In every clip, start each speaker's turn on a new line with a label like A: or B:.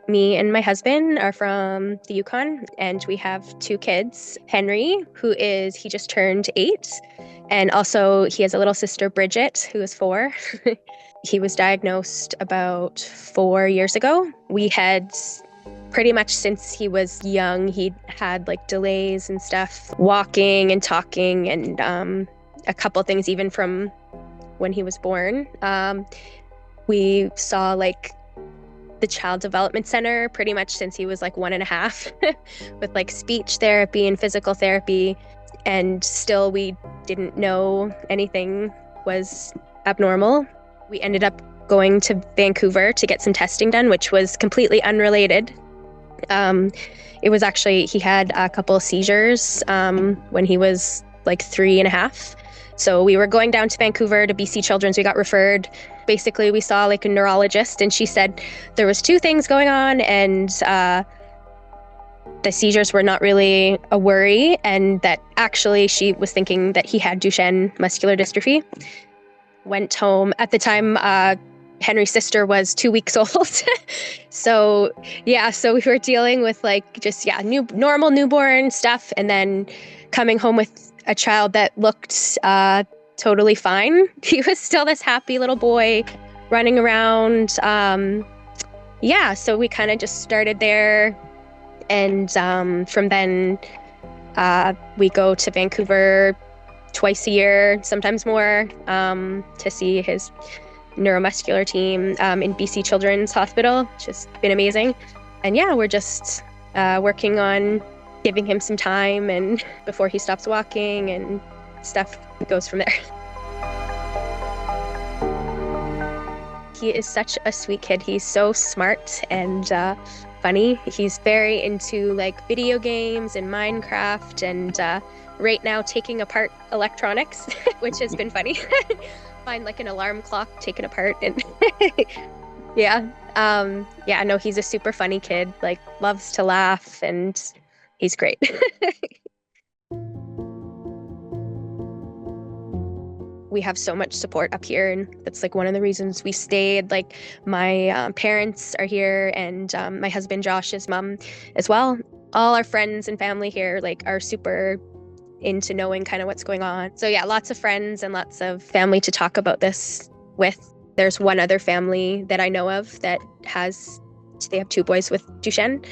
A: Me and my husband are from the Yukon, and we have two kids. Henry, he just turned 8. And also he has a little sister, Bridget, who is 4. He was diagnosed about 4 years ago. We had pretty much since he was young, he'd had like delays and stuff, walking and talking, and a couple things even from when he was born. We saw like the Child Development Center pretty much since he was like 1.5 with like speech therapy and physical therapy. And still we didn't know anything was abnormal. We ended up going to Vancouver to get some testing done, which was completely unrelated. It was actually, he had a couple of seizures when he was like 3.5. So we were going down to Vancouver to BC Children's. We got referred. Basically, we saw like a neurologist, and she said there was 2 things going on, and the seizures were not really a worry, and that actually she was thinking that he had Duchenne muscular dystrophy. Went home. At the time, Henry's sister was 2 weeks old. So we were dealing with like just normal newborn stuff, and then coming home with a child that looked totally fine. He was still this happy little boy running around. So we kind of just started there. And from then, we go to Vancouver twice a year, sometimes more, to see his neuromuscular team in BC Children's Hospital, which has been amazing. And we're just working on giving him some time and before he stops walking, and stuff goes from there. He is such a sweet kid. He's so smart and funny. He's very into like video games and Minecraft, and right now taking apart electronics, which has been funny. Find like an alarm clock taken apart, and he's a super funny kid, like loves to laugh, and he's great. We have so much support up here, and that's like one of the reasons we stayed. Like my parents are here, and my husband Josh's mom as well. All our friends and family here like are super into knowing kind of what's going on. So lots of friends and lots of family to talk about this with. There's one other family that I know of that they have 2 boys with Duchenne,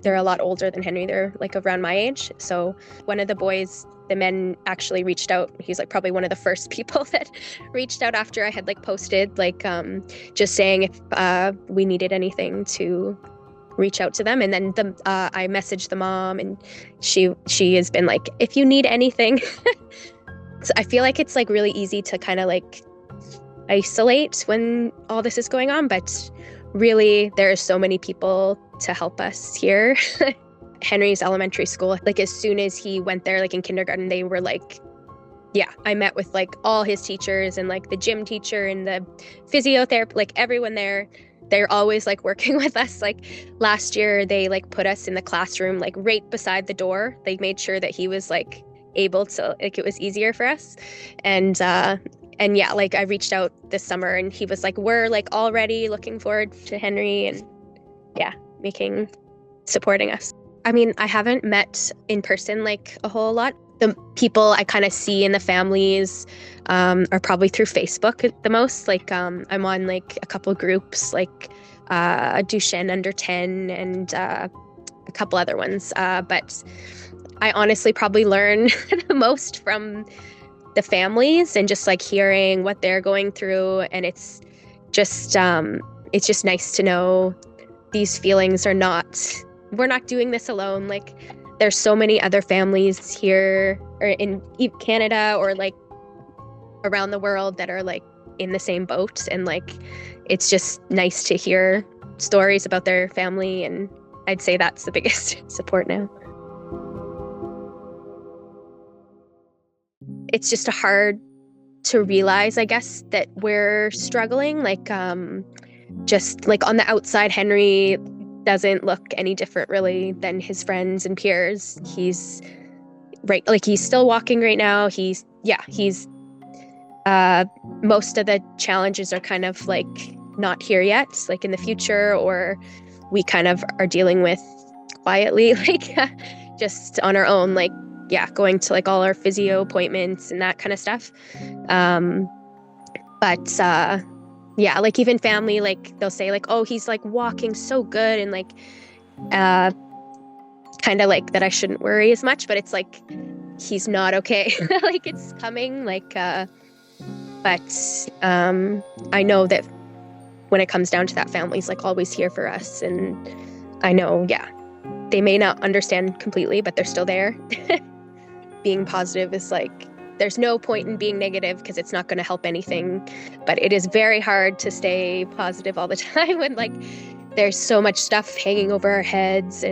A: they're a lot older than Henry. They're like around my age. So one of the boys, the men actually reached out. He's like probably one of the first people that reached out after I had like posted, like just saying if we needed anything to reach out to them. And then I messaged the mom, and she has been like, if you need anything. So I feel like it's like really easy to kind of like isolate when all this is going on, but really there are so many people to help us here. Henry's elementary school, like as soon as he went there, like in kindergarten, they were like, I met with like all his teachers and like the gym teacher and the physiotherapist, like everyone there. They're always like working with us. Like last year, they like put us in the classroom, like right beside the door. They made sure that he was like able to, like it was easier for us. And like I reached out this summer, and he was like, we're like already looking forward to Henry, and supporting us. I mean, I haven't met in person like a whole lot. The people I kind of see in the families are probably through Facebook the most. Like I'm on like a couple groups, like Duchenne under 10 and a couple other ones. But I honestly probably learn the most from the families and just like hearing what they're going through. And it's just nice to know these feelings we're not doing this alone. Like there's so many other families here or in Canada or like around the world that are like in the same boat. And like, it's just nice to hear stories about their family. And I'd say that's the biggest support now. It's just hard to realize, I guess, that we're struggling. Like, just like on the outside, Henry doesn't look any different really than his friends and peers. He's still walking right now. He's most of the challenges are kind of like not here yet, like in the future, or we kind of are dealing with quietly, like just on our own, like, yeah, going to like all our physio appointments and that kind of stuff. Um, but yeah, like even family, like they'll say like, oh, he's like walking so good, and like kind of like that I shouldn't worry as much, but it's like he's not okay. Like it's coming, like but I know that when it comes down to that, family's like always here for us. And I know, yeah, they may not understand completely, but they're still there. Being positive is like, there's no point in being negative because it's not going to help anything. But it is very hard to stay positive all the time when like there's so much stuff hanging over our heads.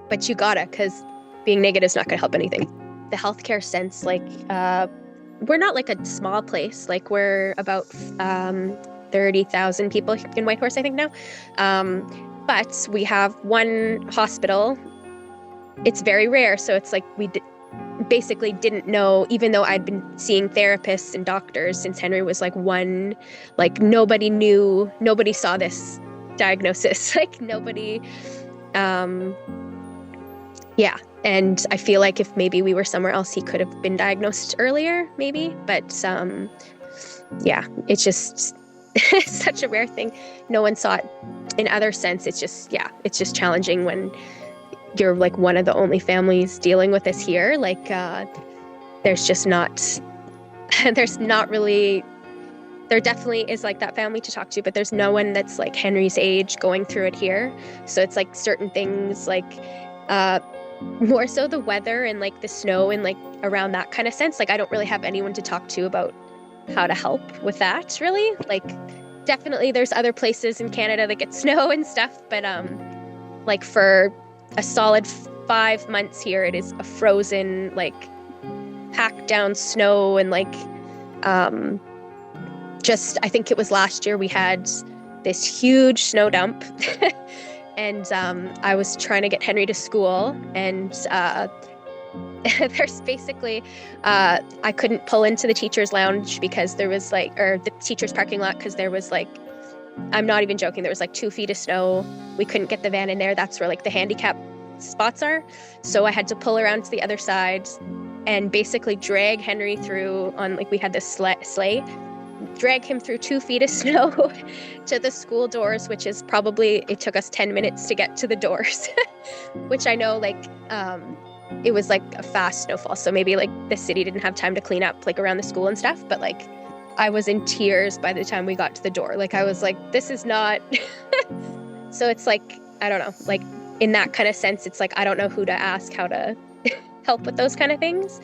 A: But you gotta, because being negative is not going to help anything. The healthcare sense, like we're not like a small place. Like we're about 30,000 people in Whitehorse, I think now. But we have one hospital. It's very rare. So it's like we basically didn't know, even though I'd been seeing therapists and doctors since Henry was like one, like nobody knew, nobody saw this diagnosis. Like nobody, yeah. And I feel like if maybe we were somewhere else, he could have been diagnosed earlier, maybe. But yeah, it's just such a rare thing. No one saw it in other sense. It's just, yeah, it's just challenging when you're like one of the only families dealing with this here. Like there's just not, there's not really, there definitely is like that family to talk to, but there's no one that's like Henry's age going through it here. So it's like certain things like more so the weather and like the snow and like around that kind of sense. Like I don't really have anyone to talk to about how to help with that, really. Like definitely there's other places in Canada that get snow and stuff, but like for a solid 5 months here, it is a frozen, like packed down snow. And like just I think it was last year we had this huge snow dump and I was trying to get Henry to school, and there's basically I couldn't pull into the teacher's lounge because there was like, or the teacher's parking lot, because there was like, I'm not even joking, there was like 2 feet of snow. We couldn't get the van in there. That's where like the handicap spots are. So I had to pull around to the other side and basically drag Henry through on, like we had this sleigh, drag him through 2 feet of snow to the school doors, which is probably, it took us 10 minutes to get to the doors, which I know like it was like a fast snowfall. So maybe like the city didn't have time to clean up like around the school and stuff. But like I was in tears by the time we got to the door. Like I was like, this is not. So it's like, I don't know, like in that kind of sense, it's like, I don't know who to ask how to help with those kind of things.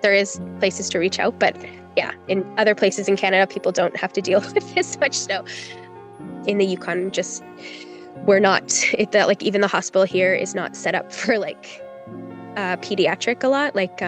A: There is places to reach out, but yeah, in other places in Canada, people don't have to deal with this much snow. In the Yukon, just, we're not, that like even the hospital here is not set up for like pediatric a lot. Like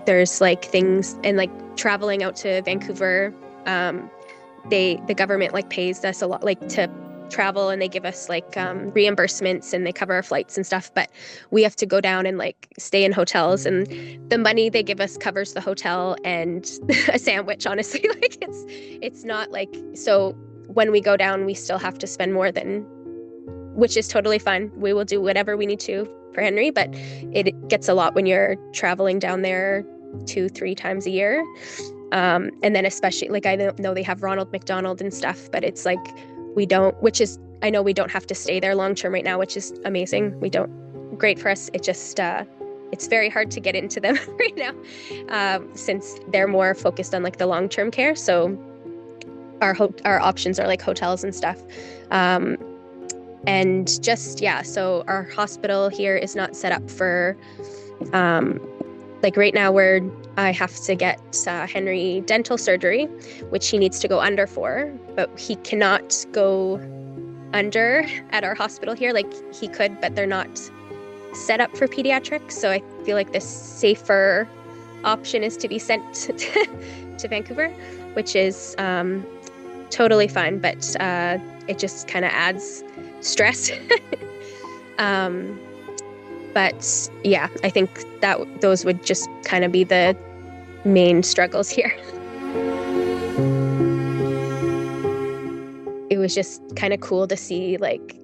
A: there's like things, and like traveling out to Vancouver, the government like pays us a lot like to travel, and they give us like reimbursements, and they cover our flights and stuff, but we have to go down and like stay in hotels, and the money they give us covers the hotel and a sandwich, honestly. Like it's not like, so when we go down we still have to spend more than, which is totally fine. We will do whatever we need to for Henry, but it gets a lot when you're traveling down there 2-3 times a year. And then especially like, I know they have Ronald McDonald and stuff, but it's like we don't, which is, I know we don't have to stay there long term right now, which is amazing. We don't, great for us. It just, it's very hard to get into them right now, since they're more focused on like the long term care. So our options are like hotels and stuff. And just, yeah, so our hospital here is not set up for, like right now I have to get Henry dental surgery, which he needs to go under for, but he cannot go under at our hospital here. Like he could, but they're not set up for pediatrics. So I feel like the safer option is to be sent to Vancouver, which is totally fine, but it just kind of adds stress. But yeah, I think that those would just kind of be the main struggles here. was just kind of cool to see like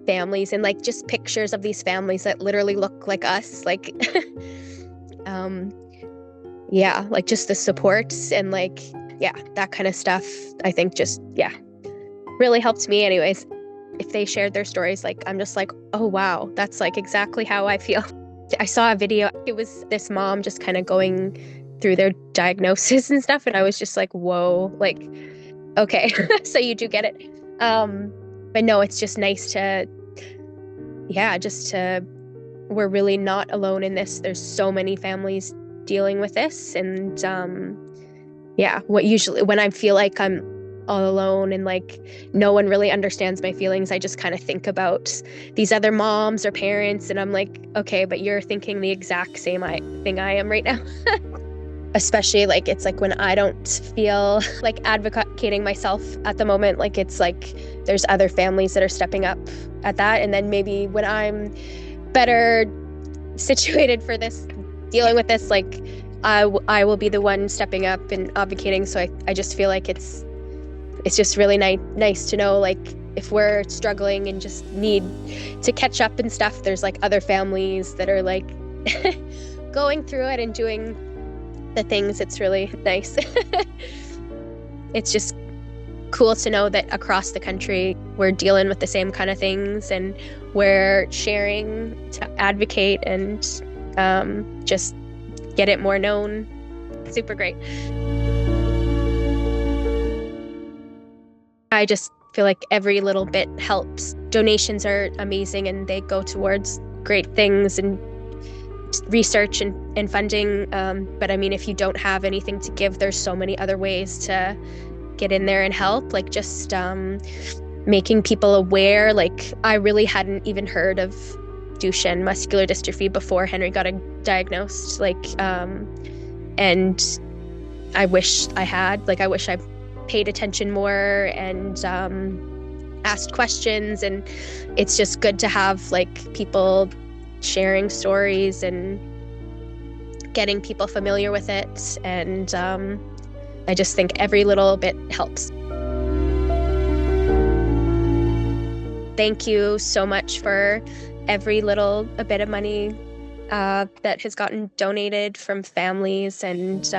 A: families and like just pictures of these families that literally look like us, like yeah, like just the supports and like, yeah, that kind of stuff. I think just, yeah, really helped me anyways. If they shared their stories, like, I'm just like, oh, wow, that's like exactly how I feel. I saw a video. It was this mom just kind of going through their diagnosis and stuff. And I was just like, whoa, like, okay, so you do get it. But no, it's just nice to, yeah, just to, we're really not alone in this. There's so many families dealing with this. And yeah, what usually when I feel like I'm all alone and like no one really understands my feelings, I just kind of think about these other moms or parents, and I'm like, okay, but you're thinking the exact same thing I am right now. Especially like it's like when I don't feel like advocating myself at the moment, like it's like there's other families that are stepping up at that, and then maybe when I'm better situated for this, dealing with this, like I will be the one stepping up and advocating. So I just feel like it's just really nice to know, like, if we're struggling and just need to catch up and stuff, there's like other families that are like going through it and doing the things. It's really nice. It's just cool to know that across the country we're dealing with the same kind of things, and we're sharing to advocate and just get it more known. Super great. I just feel like every little bit helps. Donations are amazing and they go towards great things and research and funding. But I mean, if you don't have anything to give, there's so many other ways to get in there and help, like just making people aware. Like, I really hadn't even heard of Duchenne muscular dystrophy before Henry got diagnosed. Like, and I wish I had. Like, I wish I paid attention more and asked questions. And it's just good to have like people sharing stories and getting people familiar with it. And I just think every little bit helps. Thank you so much for every little bit of money that has gotten donated from families and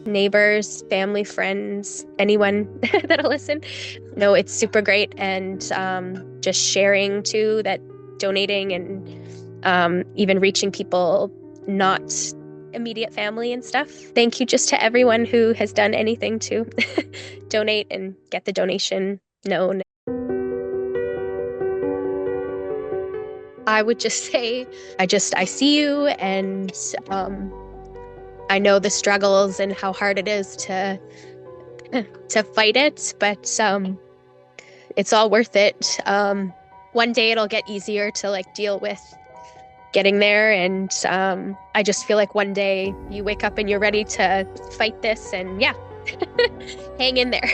A: neighbors, family, friends, anyone that'll listen. No, it's super great. And just sharing too, that donating and even reaching people not immediate family and stuff. Thank you just to everyone who has done anything to donate and get the donation known. I would just say, I see you, and I know the struggles and how hard it is to fight it, but it's all worth it. One day it'll get easier to like deal with getting there, and I just feel like one day you wake up and you're ready to fight this, and yeah, hang in there.